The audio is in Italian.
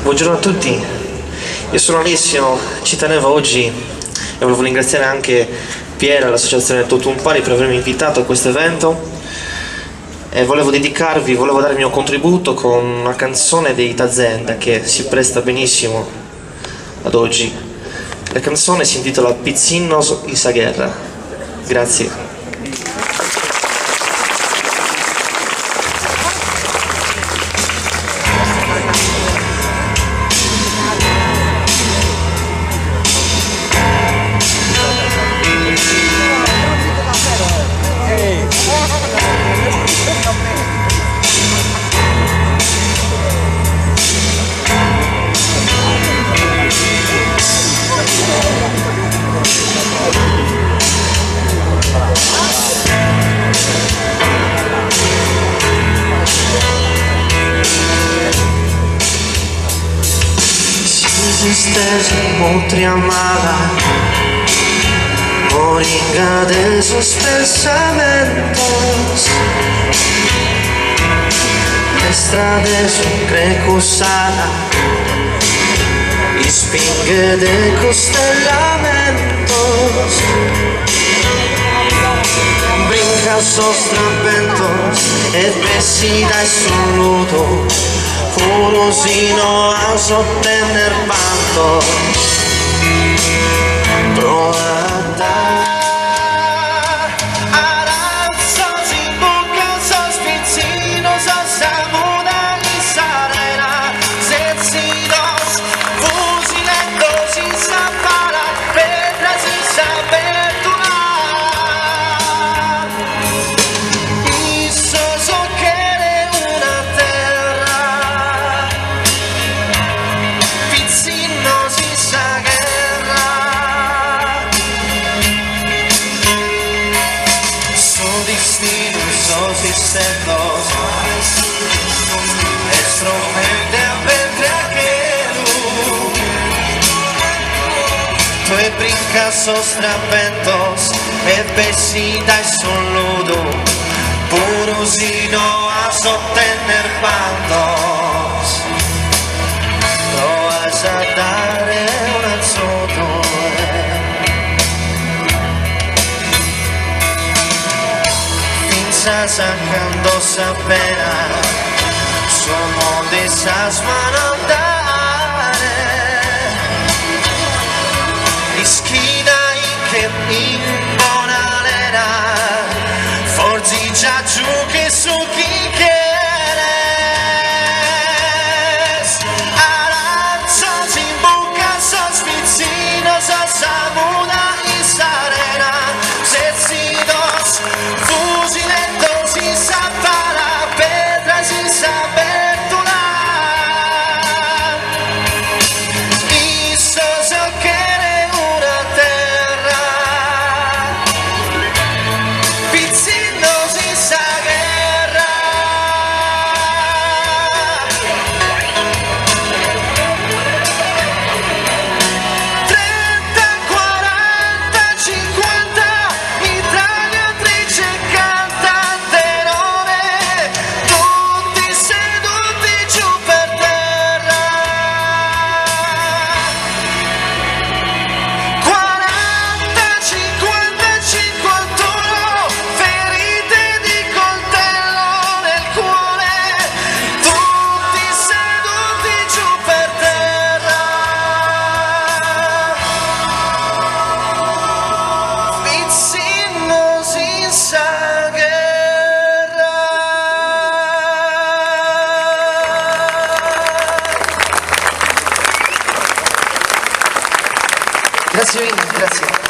Buongiorno a tutti, io sono Alessio, ci tenevo oggi e volevo ringraziare anche Piera e l'associazione Totum Pari per avermi invitato a questo evento e volevo dare il mio contributo con una canzone dei Tazenda che si presta benissimo ad oggi. La canzone si intitola Pizzinnos Isa Guerra. Grazie. Mutria amada, moringa de sus pensamientos, estrade su recusada, y spingue de costellamentos, brinca sostrapentos, et vestida es un luto, purosino a sottener pantos. Sostrapentos et vestida es un ludo, purosino a sottener pantos. Lo vas a dare un azoto. Finza sacando sa pena, somos de esas manos dare. Esquina in bonalera, forzi già giù che su chi quieres. Aranzos in buca, sos pizzinos, sos amuda y sarena, secidos, fusilentos y zapara, pedras y sabertula. Y sos el que grazie mille, grazie.